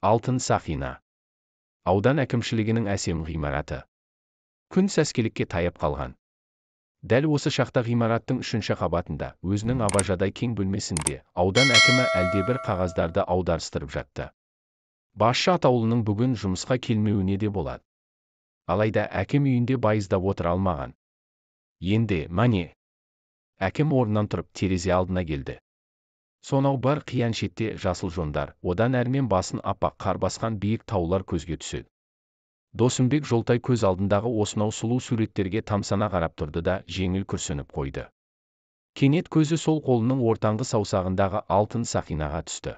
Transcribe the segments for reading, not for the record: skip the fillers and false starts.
Алтын сақина. Аудан әкімшілігінің әсем ғимараты. Күн сәскелікке таяп қалған. Дәл осы шақта ғимараттың 3-ші қабатында, өзінің абажадай кең бөлмесінде, аудан әкімі әлдебір қағаздарды аударыстырып жатты. Басшы атаулының бүгін жұмысқа келмеуіне де болады. Алайда әкім үйінде байыздап отыра алмаған. Енді, мане. Әкім орнынан тұрып терезе алдына келді. Сонау бар қиян шетте жасыл жондар, одан әрмен басын аппақ қар басқан биік таулар көзге түседі. Досымбек Жолтай көз алдындағы осынау сұлу суреттерге тамсана қарап тұрды да жеңіл күрсініп қойды. Кенет көзі сол қолының ортаңғы саусағындағы алтын сақинаға түсті.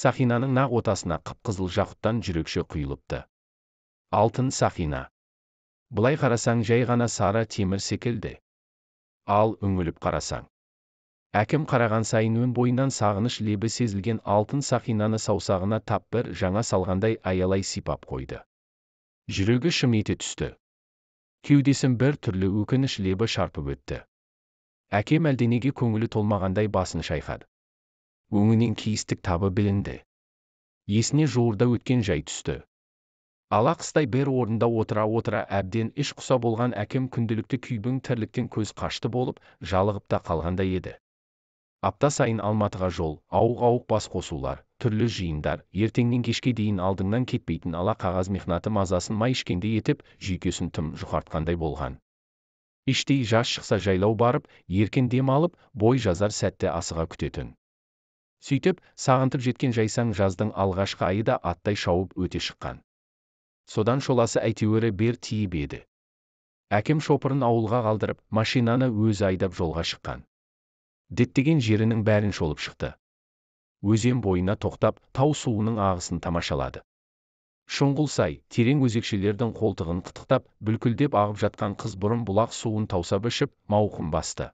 Сақинаның нақ ортасына қып-қызыл жақұттан жүрекше құйылыпты. Алтын сақина. Былай қарасаң жай ғана сары темір секілді. Ал үңіліп қарасаң. Әкім қараған сайын өн бойынан сағыныш лебі сезілген алтын сақинаны саусағына тап бір жаңа салғандай аялай сипап қойды. Жүрегі шым ете түсті. Кеудесін бір түрлі өкініш лебі шарпып өтті. Әкем әлденеге көңілі толмағандай басын шайқады. Өңінен кейістік табы білінді. Есіне жуырда өткен жай түсті. Ала қыстай бір орында отыра әбден іш құса болған әкем күнделікті күйбің тірліктен көз қашты болып, жалығып та қалғандай еді. Апта сайын Алматыға жол, ауық-ауық бас қосулар, түрлі жиындар, ертеңнен кешке дейін алдыңнан кетпейтін ала қағаз мехнаты мазасын май ішкендей етіп, жүйкесін тым жұқартқандай болған. Іштей жас шықса жайлау барып, еркін дем алып, бой жазар сәтті асыға күтетін. Сөйтіп, сағынтып жеткен жайсаң жаздың алғашқы айы да аттай шауып өте шыққан. Содан шоласы әйтеуірі бер тиіп еді. Әкем шопырын ауылға қалдырып, машинаны өзі айдап жолға шыққан. Діттеген жерінің бәрін шолып шықты. Өзен бойына тоқтап, тау суының ағысын тамашалады. Шұңғыл-сай, терең өзекшелердің қолтығын қытықтап, бүлкілдеп ағып жатқан қыз бұрын бұлақ суын таусап ішіп, мауқын басты.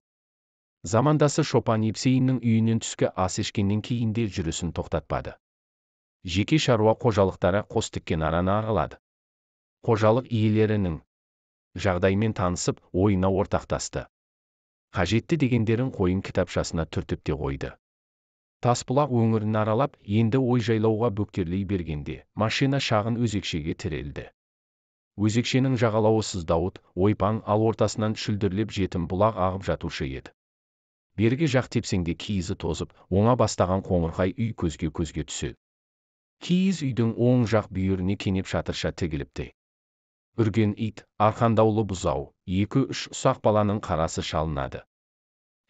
Замандасы Шопан Епсейіннің үйінен түскі ас ішкеннен кейін де жүрісін тоқтатпады. Жеке шаруа қожалықтары қос тіккен араны аралады. Қожалық иелерінің жағдаймен танысып, ойына ортақтасты. Қажетті дегендерін қойын кітапшасына түртіп те қойды. Тасбұлақ өңірін аралап, енді ой жайлауға бөктерлей бергенде, машина шағын өзекшеге тірелді. Өзекшенің жағалауы сыздауыт, ойпаң, ал ортасынан шүлдірлеп жетім бұлақ ағып жатушы еді. Бергі жақ тепсеңде киізі тозып, оңа бастаған қоңырқай үй көзге түседі. Киіз үйдің оң жақ бүйіріне кенеп шатырша тігіліпті. Үрген ит, арқандаулы бұзау, 2-3 ұсақ баланың қарасы шалынады.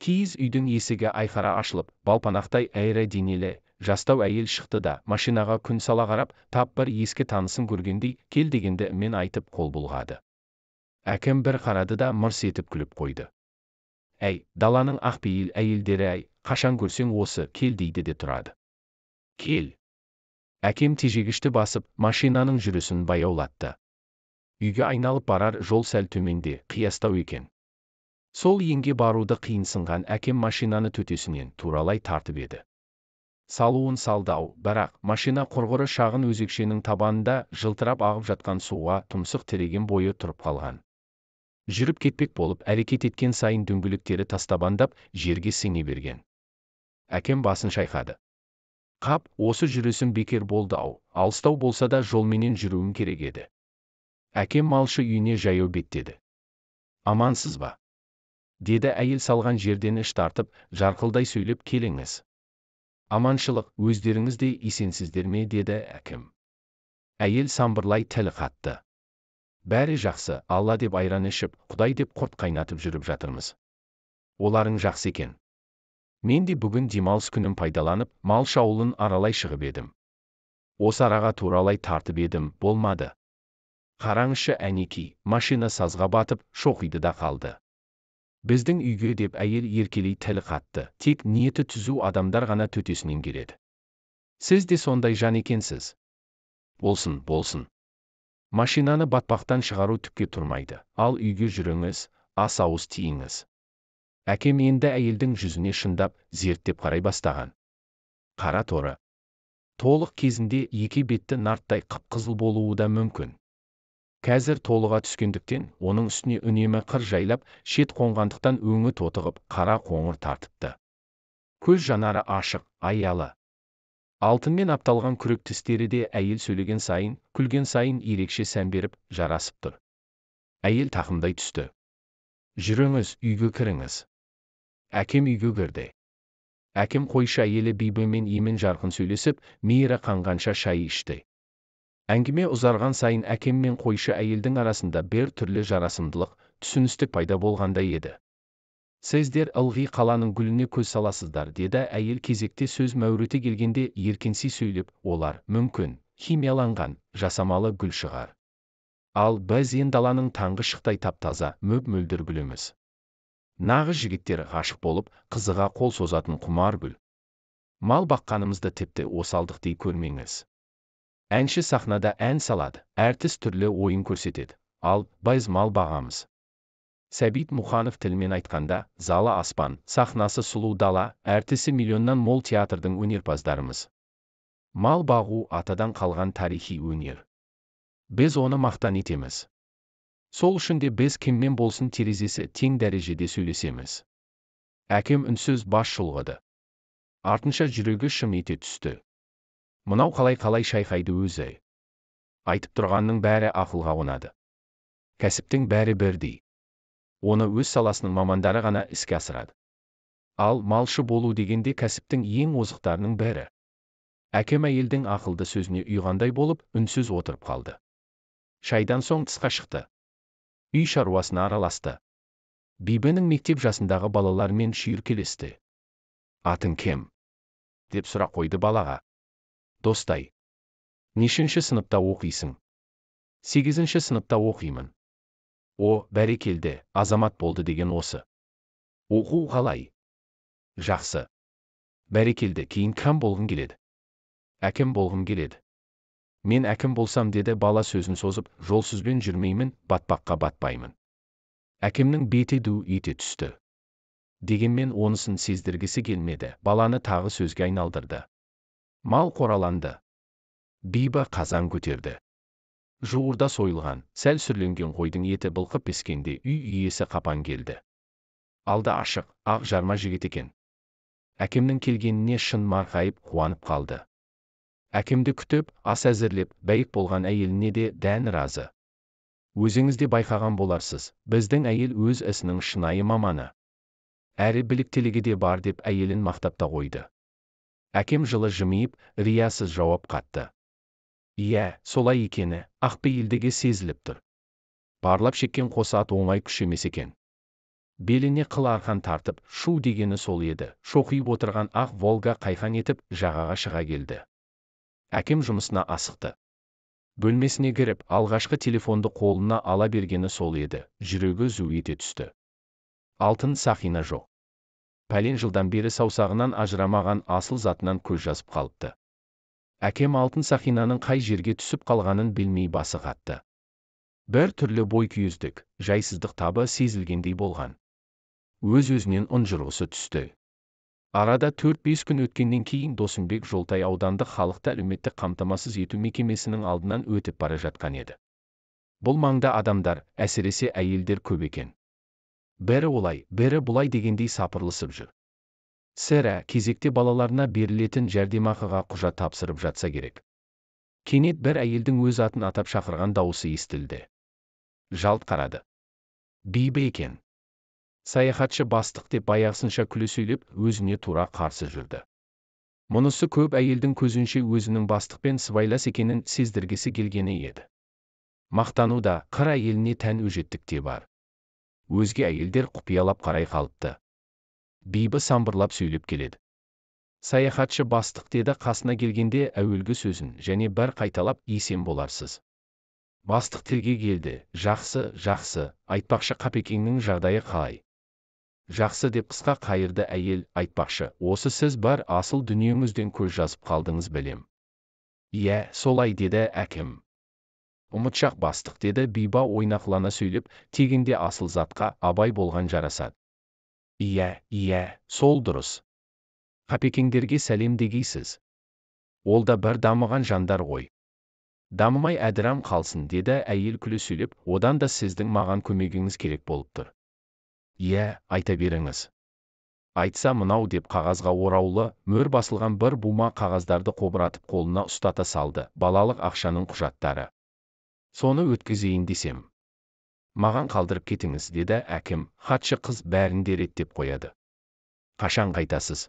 Киіз үйдің есігі айқара ашылып, балпанақтай әйрі денелі, жастау әйел шықты да, машинаға күн сала қарап, тап бір ескі танысын көргендей, кел дегенді мен айтып қол бұлғады. Әкім бір қарады да мырс етіп күліп қойды. Әй, даланың ақпейіл әйелдері әй, қашан көрсең осы, кел дейді де тұрады. Кел. Әкем тежегішті басып, машинаның жүрісін баяулатты. Үйге айналып барар жол сәл төменде, қиястау екен. Сол енге баруды қиынсынған әкем машинаны төтесінен туралай тартып еді. Салуын салдау, бірақ машина құрғыры шағын өзекшенің табанында жылтырап ағып жатқан суға тұмсық тіреген бойы тұрып қалған. Жүріп кетпек болып әрекет еткен сайын дөңгелектері тастабандап, жерге сіңе берген. Әкем басын шайқады. Қап, осы жүрісім бекер болды-ау, алыстау болса да жолменен жүруім керек еді. Әкем малшы үйіне жаяу беттеді. Амансыз ба? Деді әйел салған жерден іш тартып, жарқылдай сөйлеп келіңіз. Аманшылық, өздеріңіз де есенсіздер ме, деді әкім. Әйел самбырлай тілі қатты. Бәрі жақсы, Алла деп айран ішіп, Құдай деп құрт қайнатып жүріп жатырмыз. Оларың жақсы екен. Мен де бүгін демалыс күнім пайдаланып, малшы ауылын аралай шығып едім. Осы араға туралай тартып едім, болмады. Қараңызшы әнеки, машина сазға батып, шоқиды да қалды. Біздің үйге деп әйел еркелей тілі қатты, тек ниеті түзу адамдар ғана төтесінен келеді. Сіз де сондай жан екенсіз. Болсын. Машинаны батпақтан шығару түкке тұрмайды, ал үйге жүріңіз, ас ауыз тиіңіз. Әкем енді әйелдің жүзіне шындап, зерттеп қарай бастаған. Қара торы. Толық кезінде екі бетті нарттай қып-қызыл болуы да мүмкін. Қазір толыға түскендіктен, оның үстіне үнемі қыр жайлап, шет қонғандықтан өңі тотығып, қара қоңыр тартыпты. Көз жанары ашық, аялы. Алтынмен апталған күрек тістері де әйел сөйлеген сайын, күлген сайын ерекше сән беріп, жарасып тұр. Әйел тақымдай түсті. Жүріңіз, үйге кіріңіз. Әкем үйге кірді. Әкем қойшы әйелі Бибімен емен жарқын сөйлесіп, мейірі қанғанша шай ішті. Әңгіме ұзарған сайын әкем мен қойшы әйелдің арасында бір түрлі жарасымдылық, түсіністік пайда болғандай еді. Сіздер ылғи қаланың гүліне көз саласыздар, деді әйел кезекте сөз мәуреті келгенде еркенси сөйлеп, олар, мүмкін, химияланған, жасамалы гүл шығар. Ал біз даланың таңғы шықтай тап-таза, мөп-мөлдір гүліміз. Нағыз жігіттер ғашық болып, қызыға қол созатын құмар гүл. Мал баққанымызды тіпті осалдық дей көрмеңіз. Әнші сахнада ән салады, әртіс түрлі ойын көрсетеді, ал біз мал бағамыз. Сәбит Мұханов тілмен айтқанда, залы аспан, сахнасы сұлу дала, әртісі миллионнан мол театрдың өнерпаздарымыз. Мал бағу атадан қалған тарихи өнер. Біз оны мақтан етеміз. Сол үшін де біз кіммен болсын терезесі тең дәрежеде сөйлесеміз. Әкем үнсіз бас шұлғыды. Артынша жүрегі шым ете түсті. Мынау қалай шайқайды өзі. Айтып тұрғанның бәрі ақылға қонады. Кәсіптің бәрі бірдей. Оны өз саласының мамандары ғана іске асырады. Ал малшы болу дегенде кәсіптің ең озықтарының бірі. Әкем әйелдің ақылды сөзіне ұйғандай болып, үнсіз отырып қалды. Шайдан соң тысқа шықты. Үй шаруасына араласты. Бибінің мектеп жасындағы балалармен шүйіркелесті. Атың кім? Деп сұрақ қойды балаға. Достай. Нешінші сыныпта оқисың? 8-ші сыныпта оқимын. О, бәрекелді, азамат болды деген осы. Оқу қалай? Жақсы. Бәрекелді, кейін кім болғың келеді? Әкім болғым келеді. Мен әкім болсам, деді бала сөзін созып, жолсызбен жүрмеймін, батпаққа батпаймын. Әкемнің беті ду ете түсті. Дегенмен онысын сездіргісі келмеді, баланы тағы сөзге айналдырды. Мал қораланды. Биба қазан көтерді. Жуырда сойылған, сәл сүрленген қойдың еті былқып піскенде үй иесі қапан келді. Алды ашық, ақ жарма жігіт екен. Әкемнің келгеніне шын марқайып қуанып қалды. Әкемді күтіп, ас әзірлеп, бәйік болған әйеліне де дән разы. Өзіңіз де байқаған боларсыз, біздің әйел өз ісінің шынайы маманы. Әрі біліктілігі де бар, деп әйелін мақтап та қойды. Әкем жылы жымиып, риясыз жауап қатты. Иә, солай екені, ақпейілдіге сезіліп тұр. Барлап шеккен қос ат оңай күш емес екен. Беліне қыл арқан тартып, шу дегені сол еді. Шоқиып отырған ақ Волга қайқан етіп, жағаға шыға келді. Әкем жұмысына асықты. Бөлмесіне кіріп, алғашқы телефонды қолына ала бергені сол еді. Жүрегі зу ете түсті. Алтын сақина жоқ. Пәлен жылдан бері саусағынан ажырамаған асыл затынан көз жазып қалыпты. Әкем алтын сақинаның қай жерге түсіп қалғанын білмей басы қатты. Бір түрлі бойкүйездік, жайсыздық табы сезілгендей болған. Өз-өзінен ұнжырғысы түсті. Арада 4-5 күн өткеннен кейін Досымбек Жолтай аудандық халықты әлеуметтік қамтамасыз ету мекемесінің алдынан өтіп бара жатқан еді. Бұл маңда адамдар, әсіресе әйелдер көп екен. Бірі олай, бірі бұлай дегендей сапырылысып жүр. Сірә, кезекте балаларына берілетін жәрдемақыға құжат тапсырып жатса керек. Кенет бір әйелдің өз атын атап шақырған дауысы естілді. Жалт қарады. Бибі екен. Саяхатшы бастық деп баяғысынша күле сөйлеп, өзіне тура қарсы жүрді. Мұнысы көп әйелдің көзінше өзінің бастықпен сыбайлас екенін сездіргісі келгені еді. Мақтануда қыр әйеліне тән өжеттік те бар. Өзге әйелдер құпиялап қарай қалыпты. Бибі самбырлап сөйлеп келеді. Саяхатшы бастық, деді қасына келгенде әуелгі сөзін және бір қайталап, есен боларсыз. Бастық тілге келді. Жақсы, айтпақшы Қапекеңнің жағдайы қалай? Жақсы, деп қысқа қайырды әйел. Айтпақшы, осы сіз бар асыл дүниеңізден көз жазып қалдыңыз, білем. Иә, солай, деді әкем. Ұмытшақ бастық, деді Биба ойнақылана сөйлеп, тегінде асыл затқа абай болған жарасады. Иә, сол дұрыс. Қапекеңдерге сәлем дегейсіз. Ол да бір дамыған жандар ғой. Дамымай әдірам қалсын, деді әйел күле сөйлеп, одан да сіздің маған көмегіңіз керек болып тұр. Иә, айта беріңіз. Айтса мынау деп қағазға ораулы, мөр басылған бір бума қағаздарды қобыратып қолына ұстата салды. Балалық ақшаның құжаттары. Соны өткізейін десем. Маған қалдырып кетіңіз, деді әкем. Хатшы қыз бәрін де реттеп қояды. Қашан қайтасыз?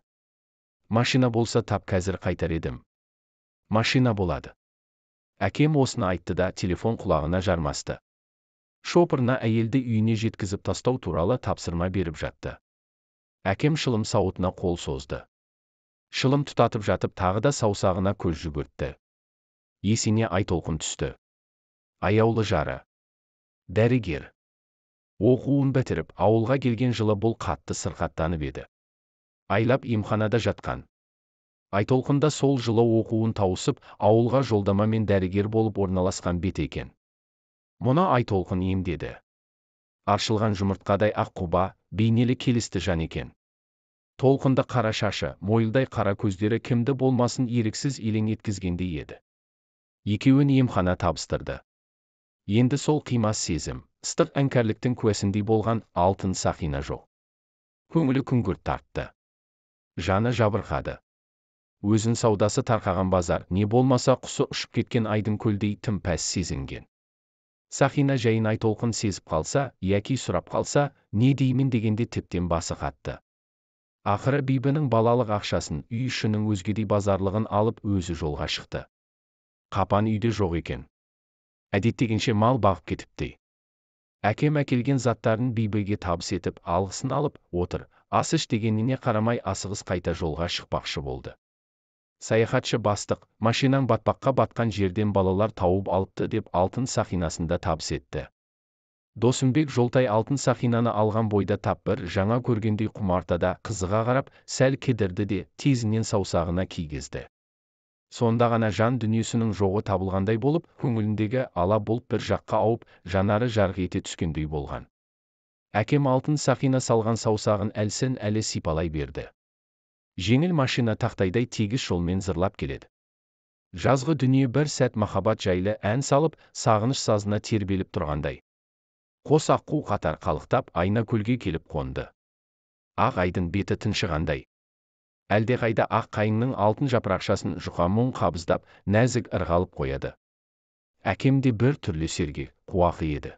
Машина болса тап қазір қайтар едім. Машина болады. Әкем осыны айтты да телефон құлағына жармасты. Шопырына әйелді үйіне жеткізіп тастау туралы тапсырма беріп жатты. Әкем шылым сауытына қол созды. Шылым тұтатып жатып тағы да саусағына көз жүгіртті. Есіне Айтолқын түсті. Аяулы жары. Дәрігер. Оқуын бітіріп, ауылға келген жылы бұл қатты сырқаттанып еді. Айлап емханада жатқан. Айтолқын да сол жылы оқуын тауысып, ауылға жолдамамен дәрігер болып орналасқан бет екен. Мұны Айтолқын емдеді. Аршылған жұмыртқадай ақ құба, бейнелі келісті жан екен. Толқынды қара шашы, мойылдай қара көздері кімді болмасын еріксіз елең еткізгендей еді. Екеуін емхана табыстырды. Енді сол қимас сезім, ыстық іңкәрліктің куәсіндей болған алтын Сақина жоқ. Көңілі күңгірт тартты. Жаны жабырқады. Өзін саудасы тарқаған базар, не болмаса құсы ұшып кеткен айдың көлдей тым пәс сезінген. Сақина жайын Айтолқын сезіп қалса, яки сұрап қалса, не деймін дегенде тіптен басы қатты. Ақыры Бибінің балалық ақшасын, үй ішінің өзгедей базарлығын алып өзі жолға шықты. Қапан үйде жоқ екен. Әдеттегенше мал бағып кетіпті. Әкем әкелген заттарын Бибіге табыс етіп, алғысын алып, отыр, ас іш дегеніне қарамай асығыс қайта жолға шықпақшы болды. Саяхатшы бастық, машинаң батпаққа батқан жерден балалар тауып алыпты деп алтын Сақинасында табыс етті. Досымбек Жолтай алтын Сақинаны алған бойда тап бір жаңа көргендей құмартада қызыға қарап, сәл кедірді де тезінен саусағына кигізді. Сонда ғана жан дүниесінің жоғы табылғандай болып, көңіліндегі ала бұлт бір жаққа ауып, жанары жарқ ете түскендей болған. Әкем алтын Сақина салған саусағын әлсін әлі сипалай берді. Жеңіл машина тақтайдай тегіс жолмен зырлап келеді. Жазғы дүние бір сәт махаббат жайлы ән салып, сағыныш сазына тербеліп тұрғандай. Қос аққу қатар қалықтап, айна көлге келіп қонды. Ақ айдың беті тыншығандай. Әлдеқайда ақ қайыңның алтын жапырақшасын жұқа мұң қабыздап, нәзік ырғалып қояды. Әкем де бір түрлі сергек, қуақы еді.